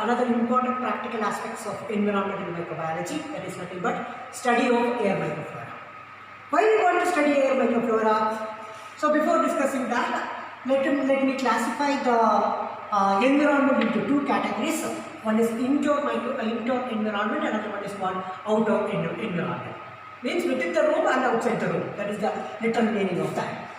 another important practical aspects of environmental microbiology, that is nothing but study of air microflora. Why we want to study air microflora? So before discussing that, let me classify the environment into two categories. One is indoor environment, another one is outdoor environment. Means within the room and outside the room. That is the literal meaning of that.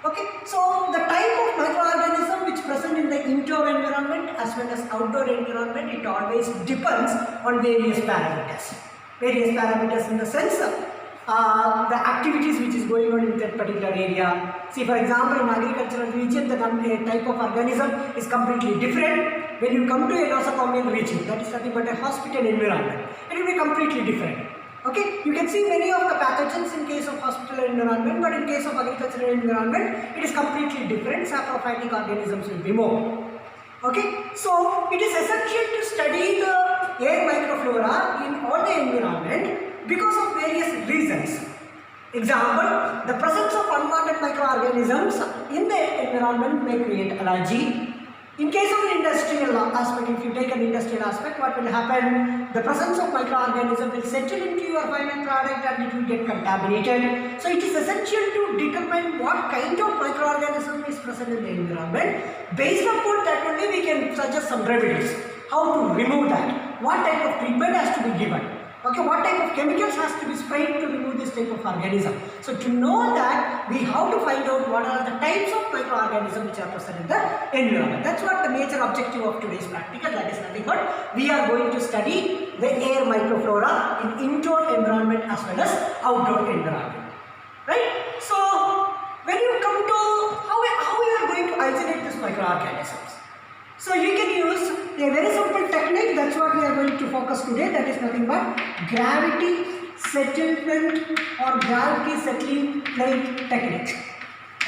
Okay, so the type of microorganism which present in the indoor environment as well as outdoor environment, it always depends on various parameters. Various parameters in the sense the activities which is going on in that particular area. See, for example, in agricultural region, the type of organism is completely different. When you come to a nosocomial region, that is nothing but a hospital environment, it will be completely different. Okay, you can see many of the pathogens in case of hospital environment, but in case of agricultural environment, it is completely different. Saprophytic organisms will be more. Okay, so it is essential to study the air microflora in all the environment because of various reasons. Example, the presence of unwanted microorganisms in the environment may create allergy. In case of an industrial aspect, if you take an industrial aspect, what will happen? The presence of microorganism will settle into your final product and it will get contaminated. So it is essential to determine what kind of microorganism is present in the environment. Based upon that only we can suggest some remedies. How to remove that? What type of treatment has to be given? Okay, what type of chemicals has to be sprayed to remove this type of organism? So to know that, we have to find out what are the types of microorganisms which are present in the environment. That's what the major objective of today's practical. That is nothing but we are going to study the air microflora in indoor environment as well as outdoor environment. Right? So when you come to how we are going to isolate these microorganisms. So you can use a very simple technique, that's what we are going to focus today, that is nothing but gravity settlement or gravity settling plate technique.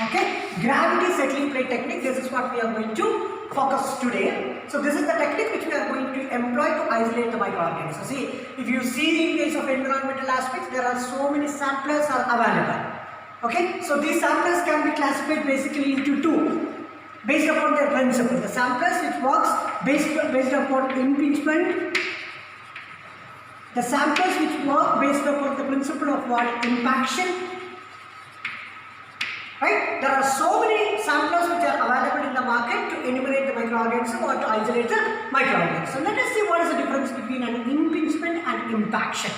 Okay, gravity settling plate technique, this is what we are going to focus today. So this is the technique which we are going to employ to isolate the microorganisms. So see, if you see in case of environmental aspects, there are so many samplers are available. Okay, so these samplers can be classified basically into two. Based upon their principle, the samplers which works based upon impingement, the samplers which work based upon the principle of what? Impaction. Right? There are so many samplers which are available in the market to enumerate the microorganism or to isolate the microorganism. So let us see what is the difference between an impingement and impaction.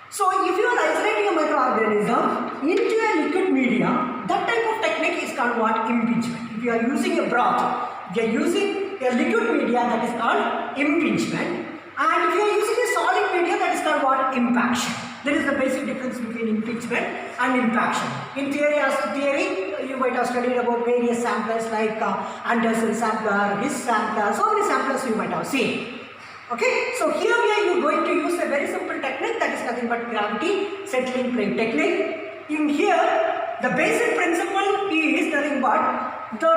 So if you are isolating a microorganism into a liquid media, that type of technique is called what? Impingement. If you are using a broth, if you are using a liquid media, that is called impingement. And if you are using a solid media, that is called what? Impaction. There is the basic difference between impingement and impaction. In theory, you might have studied about various samplers like Anderson sampler, his sampler, so many samplers you might have seen. Okay, so here we are going to use a very simple technique, that is nothing but gravity settling plate technique. In here, the basic principle is nothing but the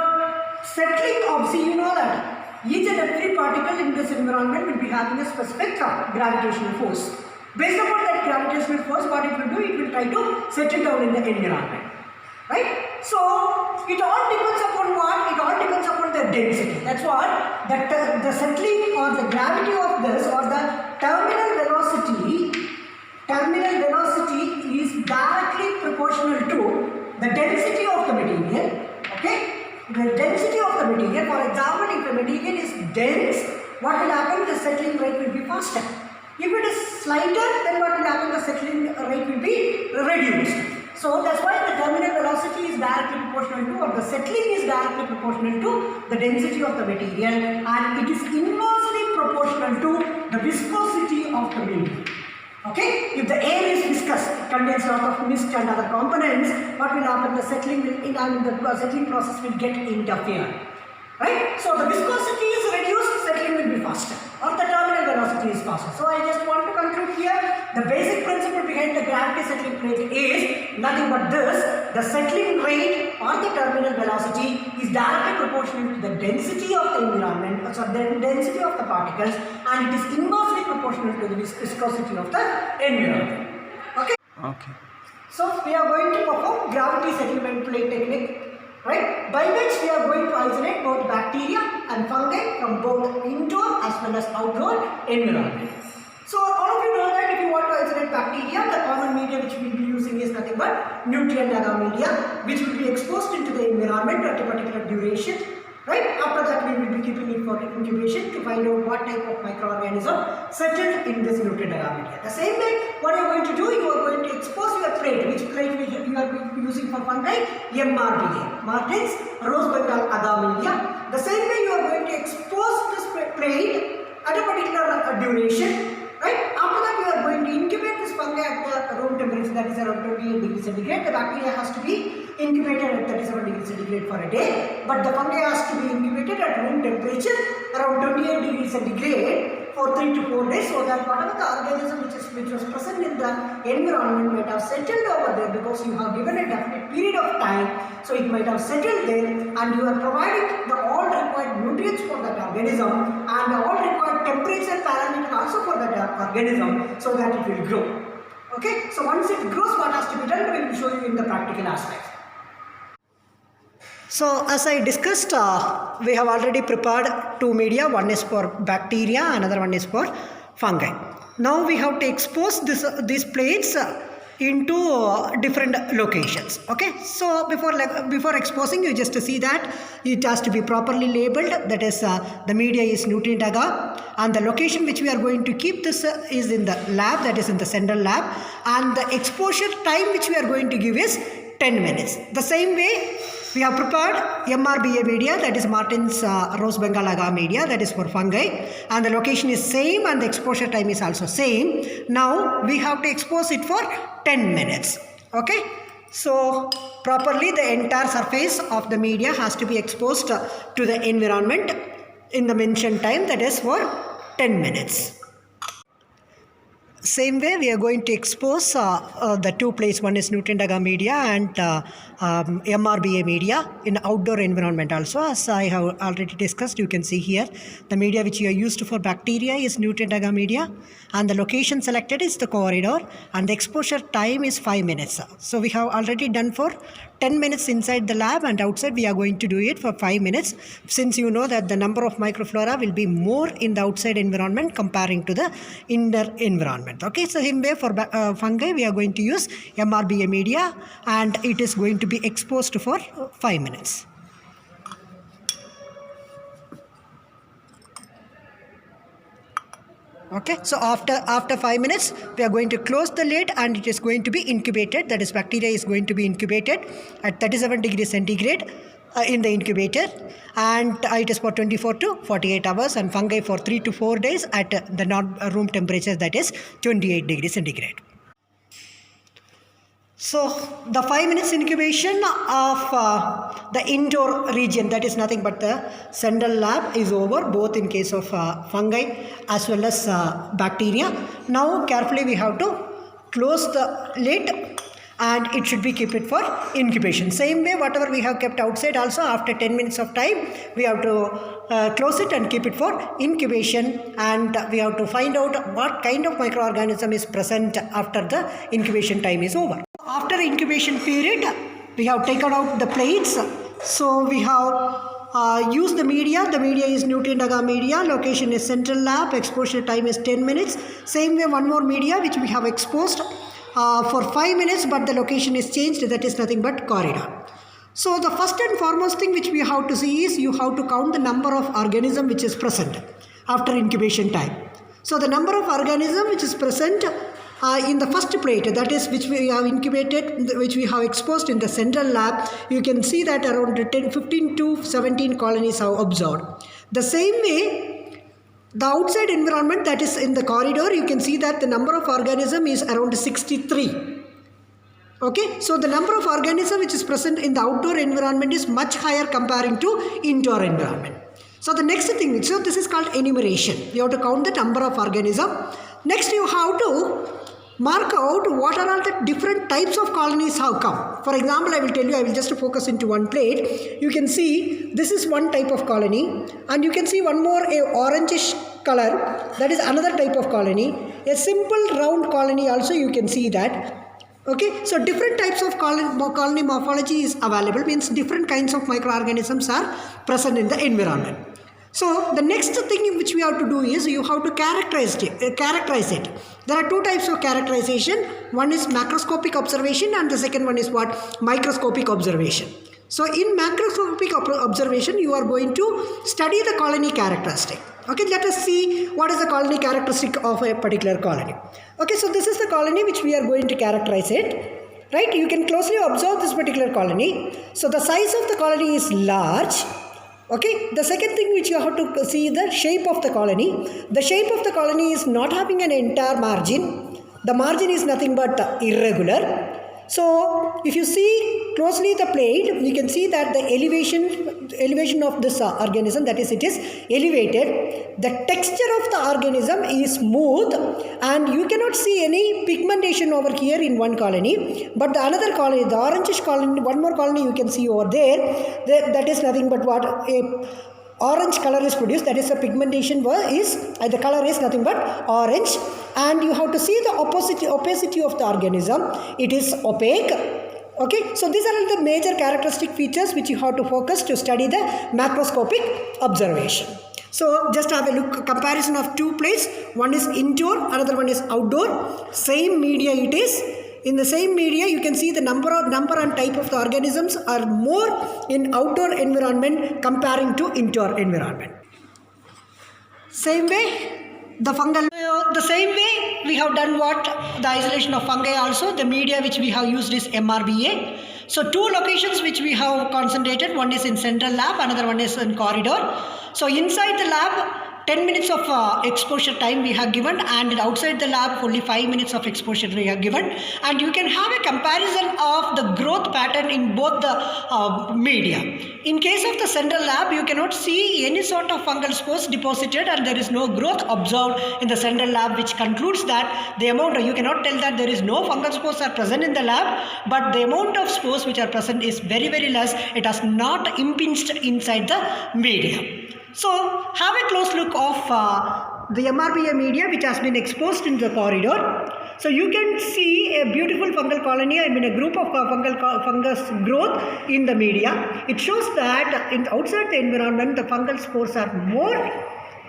settling of, see, you know that each and every particle in this environment will be having a specific gravitational force. Based upon that gravitational force, what it will do, it will try to settle down in the environment. Right? So, it all depends upon what? It all depends upon the density. That's what the settling or the gravity of this or the terminal velocity is directly proportional to the density of the material. Okay? The density of the material, for example, if the material is dense, what will happen? The settling rate will be faster. If it is lighter, then what will happen? The settling rate will be reduced. So that's why the terminal velocity is directly proportional to, or the settling is directly proportional to the density of the material, and it is inversely proportional to the viscosity of the medium. Okay, if the air is viscous, it contains a lot of mist and other components, what will happen? The settling process will get interfered. Right? So the viscosity is reduced, settling will be faster, or the terminal velocity is faster. So I just want to conclude here, the basic principle behind the gravity settling plate is nothing but this: the settling rate or the terminal velocity is directly proportional to the density of the environment, so the density of the particles, and it is inversely proportional to the viscosity of the environment. Okay? Okay. So we are going to perform gravity settlement plate technique. Right, by which we are going to isolate both bacteria and fungi from both indoor as well as outdoor environment. So all of you know that if you want to isolate bacteria, the common media which we will be using is nothing but nutrient agar media, which will be exposed into the environment at a particular duration. Right? After that, we will be keeping it for incubation to find out what type of microorganism settled in this nutrient agar media. The same way, what you are going to do, you are going to expose your plate. Which plate you are using for fungi? MRBA, Martin's Rose Bengal agar media. The same way, you are going to expose this plate at a particular duration. Right? After that, you are going to incubate this fungi at the room temperature, that is around 28 degrees centigrade. The bacteria has to be incubated at 37 degrees centigrade for a day, but the fungi has to be incubated at room temperature around 28 degrees centigrade for 3 to 4 days, so that whatever the organism which was present in the environment might have settled over there, because you have given a definite period of time, so it might have settled there, and you are providing the all required nutrients for that organism and the all required temperature parameter also for that organism, so that it will grow. Okay, so once it grows, what has to be done, we will show you in the practical aspects. So as I discussed, we have already prepared two media. One is for bacteria, another one is for fungi. Now we have to expose these plates into different locations. Okay, so before exposing, you just see that it has to be properly labeled. That is, the media is nutrient agar, and the location which we are going to keep this is in the lab, that is in the central lab, and the exposure time which we are going to give is 10 minutes. The same way, we have prepared MRBA media, that is Martin's Rose Bengal agar media, that is for fungi, and the location is same and the exposure time is also same. Now we have to expose it for 10 minutes. Okay, so properly the entire surface of the media has to be exposed to the environment in the mentioned time, that is for 10 minutes. Same way, we are going to expose the two plates. One is nutrient agar media and MRBA media in outdoor environment also. As I have already discussed, you can see here the media which you are used for bacteria is nutrient agar media, and the location selected is the corridor, and the exposure time is 5 minutes. So we have already done for 10 minutes inside the lab, and outside we are going to do it for 5 minutes, since you know that the number of microflora will be more in the outside environment comparing to the inner environment. Okay, so same way for fungi, we are going to use MRBA media, and it is going to be exposed for 5 minutes. Okay, so after 5 minutes, we are going to close the lid, and it is going to be incubated. That is, bacteria is going to be incubated at 37 degrees centigrade in the incubator, and it is for 24 to 48 hours, and fungi for 3 to 4 days at the room temperature, that is 28 degrees centigrade. So the 5 minutes incubation of the indoor region, that is nothing but the central lab, is over, both in case of fungi as well as bacteria. Now carefully we have to close the lid, and it should be keep it for incubation. Same way, whatever we have kept outside also, after 10 minutes of time, we have to close it and keep it for incubation, and we have to find out what kind of microorganism is present after the incubation time is over. After incubation period, we have taken out the plates. So we have used the media. The media is nutrient agar media. Location is central lab. Exposure time is 10 minutes. Same way, one more media which we have exposed for 5 minutes, but the location is changed. That is nothing but corridor. So the first and foremost thing which we have to see is you have to count the number of organism which is present after incubation time. So the number of organism which is present in the first plate, that is which we have incubated, which we have exposed in the central lab, you can see that around 15 to 17 colonies are observed. The same way, the outside environment, that is in the corridor, you can see that the number of organism is around 63. Okay, so the number of organism which is present in the outdoor environment is much higher comparing to indoor environment. So the next thing, so this is called enumeration. You have to count the number of organism. Next, you have to mark out what are all the different types of colonies have come. For example, I will tell you, I will just focus into one plate. You can see this is one type of colony, and you can see one more orangish color, that is another type of colony. A simple round colony also you can see that. Okay, so different types of colony morphology is available, means different kinds of microorganisms are present in the environment. So the next thing which we have to do is you have to characterize it. There are two types of characterization. One is macroscopic observation and the second one is what? Microscopic observation. So in macroscopic observation, you are going to study the colony characteristic. Okay, let us see what is the colony characteristic of a particular colony. Okay, so this is the colony which we are going to characterize it. Right, you can closely observe this particular colony. So the size of the colony is large. Okay, the second thing which you have to see is the shape of the colony. The shape of the colony is not having an entire margin. The margin is nothing but irregular. So if you see closely the plate, you can see that the elevation of this organism, that is, it is elevated. The texture of the organism is smooth and you cannot see any pigmentation over here in one colony. But the another colony, the orangish colony, one more colony you can see over there, that is nothing but what? A orange color is produced, that is the pigmentation the color is nothing but orange, and you have to see the opacity of the organism. It is opaque. Okay, so these are the major characteristic features which you have to focus to study the macroscopic observation. So just have a look, comparison of two plates. One is indoor, another one is outdoor. Same media it is. In the same media, you can see the number and type of the organisms are more in outdoor environment comparing to indoor environment. Same way, the same way we have done what? The isolation of fungi also. The media which we have used is MRBA. So two locations which we have concentrated. One is in central lab, another one is in corridor. So inside the lab, 10 minutes of exposure time we have given, and outside the lab only 5 minutes of exposure we have given, and you can have a comparison of the growth pattern in both the media. In case of the central lab, you cannot see any sort of fungal spores deposited and there is no growth observed in the central lab, which concludes that the amount, you cannot tell that there is no fungal spores are present in the lab, but the amount of spores which are present is very, very less. It has not impinged inside the media. So have a close look of the MRBA media which has been exposed in the corridor. So you can see a beautiful fungal colony, a group of fungus growth in the media. It shows that outside the environment the fungal spores are more.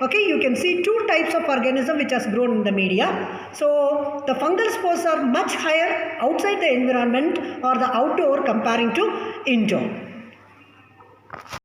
Okay, you can see two types of organism which has grown in the media. So the fungal spores are much higher outside the environment or the outdoor comparing to indoor.